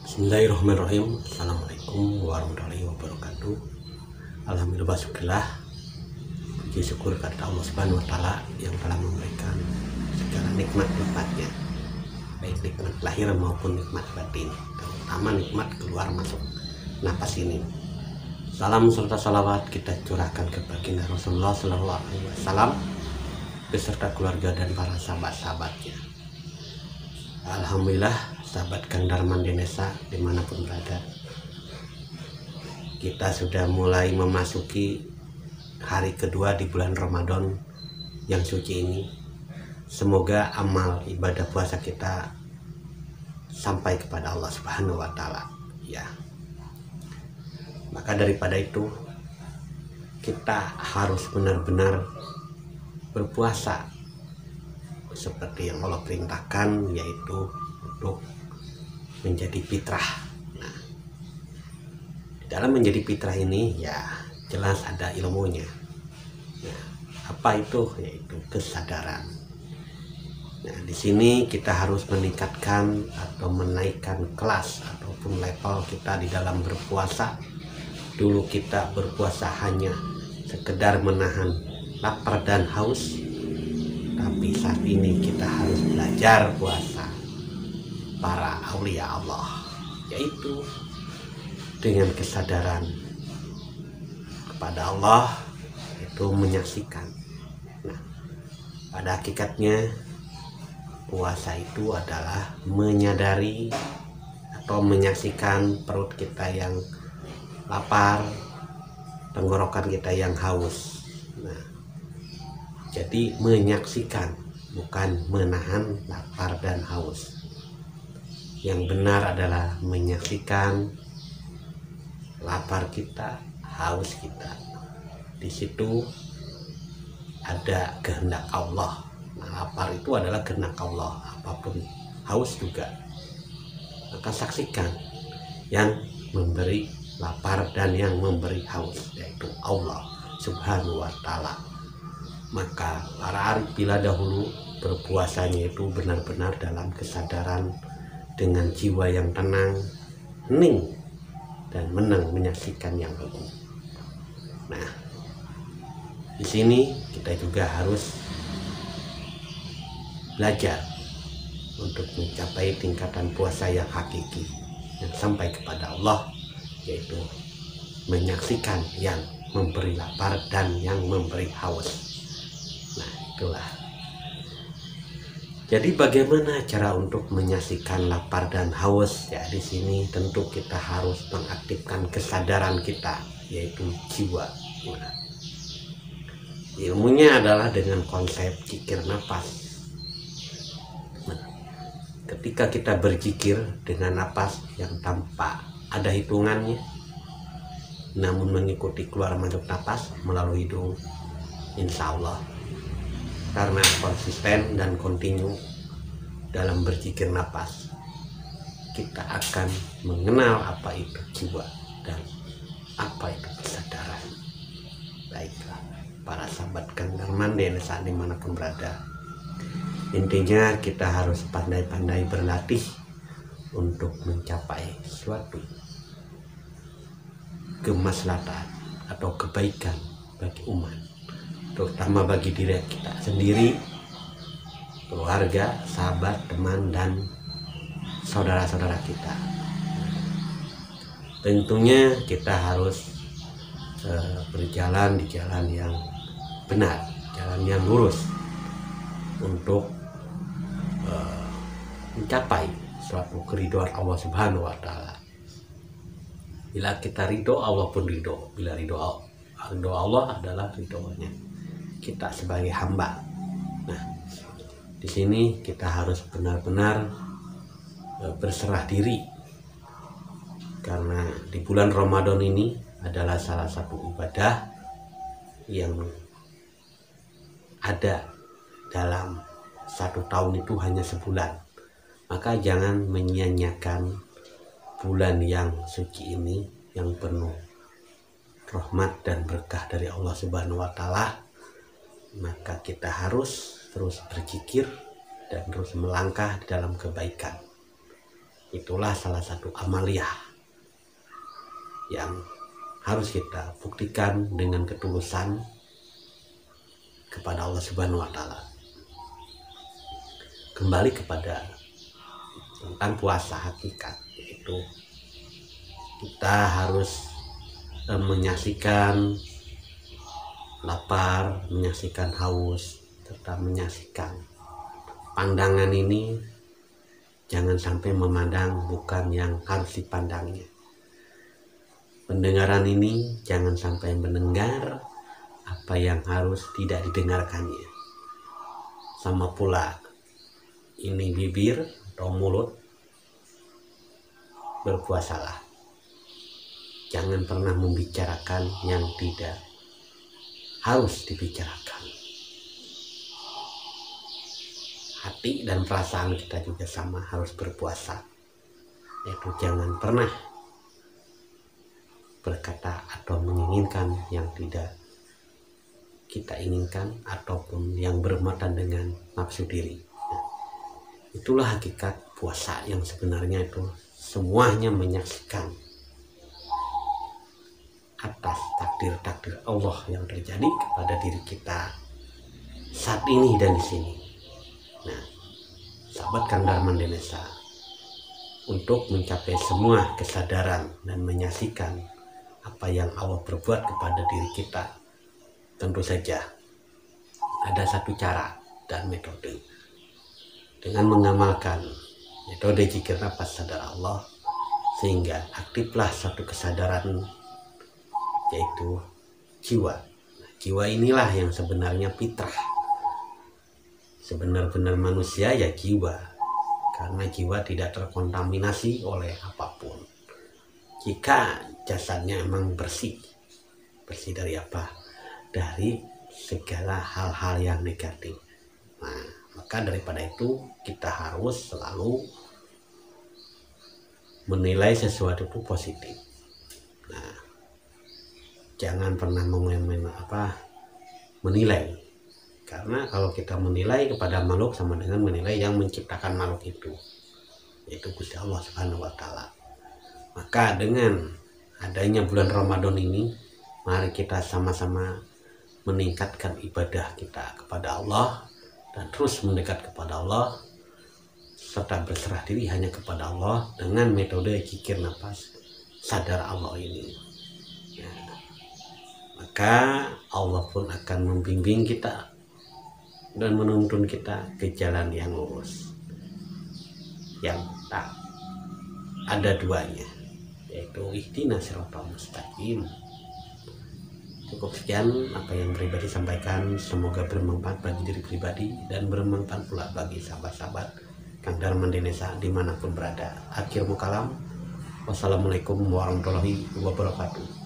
Bismillahirrahmanirrahim. Assalamualaikum warahmatullahi wabarakatuh. Alhamdulillah, syukurlah, puji syukur kepada Allah Subhanahu wa Ta'ala yang telah memberikan segala nikmat-nikmatnya, baik nikmat lahir maupun nikmat batin, terutama nikmat keluar masuk napas ini. Salam serta salawat kita curahkan ke baginda Rasulullah Sallallahu Alaihi Wasallam beserta keluarga dan para sahabat-sahabatnya. Alhamdulillah, sahabat Kang Darman Denesa dimanapun berada, kita sudah mulai memasuki hari kedua di bulan Ramadan yang suci ini. Semoga amal ibadah puasa kita sampai kepada Allah Subhanahu wa Ta'ala, ya. Maka daripada itu, kita harus benar-benar berpuasa seperti yang Allah perintahkan, yaitu untuk menjadi fitrah. Nah, dalam menjadi fitrah ini ya jelas ada ilmunya. Nah, apa itu? Yaitu kesadaran. Nah, di sini kita harus meningkatkan atau menaikkan kelas ataupun level kita di dalam berpuasa. Dulu kita berpuasa hanya sekedar menahan lapar dan haus, tapi saat ini kita harus belajar puasa para aulia Allah, yaitu dengan kesadaran kepada Allah, itu menyaksikan. Nah, pada hakikatnya puasa itu adalah menyadari atau menyaksikan perut kita yang lapar, tenggorokan kita yang haus. Nah, jadi menyaksikan, bukan menahan lapar dan haus. Yang benar adalah menyaksikan lapar kita, haus kita. Di situ ada kehendak Allah. Nah, lapar itu adalah kehendak Allah, apapun haus juga. Maka saksikan yang memberi lapar dan yang memberi haus, yaitu Allah Subhanahu wa Ta'ala. Maka para arif bila dahulu berpuasanya itu benar-benar dalam kesadaran, dengan jiwa yang tenang, hening, dan menang menyaksikan yang agung. Nah, di sini kita juga harus belajar untuk mencapai tingkatan puasa yang hakiki, yang sampai kepada Allah, yaitu menyaksikan yang memberi lapar dan yang memberi haus. Nah, itulah. Jadi bagaimana cara untuk menyaksikan lapar dan haus? Ya, di sini tentu kita harus mengaktifkan kesadaran kita, yaitu jiwa. Nah, ilmunya adalah dengan konsep zikir nafas. Nah, ketika kita berzikir dengan nafas yang tanpa ada hitungannya, namun mengikuti keluar masuk nafas melalui hidung, insya Allah, karena konsisten dan kontinu dalam berzikir nafas, kita akan mengenal apa itu jiwa dan apa itu kesadaran. Baiklah, para sahabat Kang Darman Denesa dimanapun berada, intinya kita harus pandai-pandai berlatih untuk mencapai suatu kemaslahatan atau kebaikan bagi umat, terutama bagi diri kita sendiri, keluarga, sahabat, teman, dan saudara-saudara kita. Tentunya kita harus berjalan di jalan yang benar, jalan yang lurus untuk mencapai suatu keridhaan Allah Subhanahu wa Ta'ala. Bila kita ridho, Allah pun ridho. Bila ridho Allah adalah ridhonya kita sebagai hamba. Nah, di sini kita harus benar-benar berserah diri, karena di bulan Ramadan ini adalah salah satu ibadah yang ada dalam satu tahun, itu hanya sebulan. Maka jangan menyia-nyiakan bulan yang suci ini, yang penuh rahmat dan berkah dari Allah Subhanahu wa Ta'ala. Maka kita harus terus berzikir, dan terus melangkah di dalam kebaikan. Itulah salah satu amaliyah yang harus kita buktikan dengan ketulusan kepada Allah Subhanahu wa Ta'ala. Kembali kepada tentang puasa hakikat, yaitu kita harus menyaksikan lapar, menyaksikan haus, serta menyaksikan pandangan ini jangan sampai memandang bukan yang harus dipandangnya. Pendengaran ini jangan sampai mendengar apa yang harus tidak didengarkannya. Sama pula ini bibir atau mulut, berpuasalah. Jangan pernah membicarakan yang tidak harus dibicarakan. Hati dan perasaan kita juga sama, harus berpuasa. Yaitu jangan pernah berkata atau menginginkan yang tidak kita inginkan ataupun yang bermuatan dengan nafsu diri. Nah, itulah hakikat puasa yang sebenarnya itu semuanya menyaksikan atas takdir-takdir Allah yang terjadi kepada diri kita saat ini dan di sini. Nah, sahabat Kang Darman Denesa, untuk mencapai semua kesadaran dan menyaksikan apa yang Allah berbuat kepada diri kita, tentu saja ada satu cara dan metode. Dengan mengamalkan metode zikir nafas sadar Allah, sehingga aktiflah satu kesadaran, yaitu jiwa. Nah, jiwa inilah yang sebenarnya fitrah. Sebenar-benar manusia ya jiwa, karena jiwa tidak terkontaminasi oleh apapun. Jika jasadnya emang bersih dari apa? Dari segala hal-hal yang negatif. Nah, maka daripada itu kita harus selalu menilai sesuatu itu positif. Nah, jangan pernah menilai, karena kalau kita menilai kepada makhluk sama dengan menilai yang menciptakan makhluk itu, yaitu Gusti Allah Subhanahu wa Ta'ala. Maka dengan adanya bulan Ramadan ini, mari kita sama-sama meningkatkan ibadah kita kepada Allah dan terus mendekat kepada Allah, serta berserah diri hanya kepada Allah dengan metode zikir nafas sadar Allah ini. Ya, maka Allah pun akan membimbing kita dan menuntun kita ke jalan yang lurus, yang tak ada duanya, yaitu ihdinas siratal mustaqim. Cukup sekian apa yang pribadi sampaikan, semoga bermanfaat bagi diri pribadi dan bermanfaat pula bagi sahabat-sahabat Kang Darman Denesa dimanapun berada. Akhir mukalam, wassalamualaikum warahmatullahi wabarakatuh.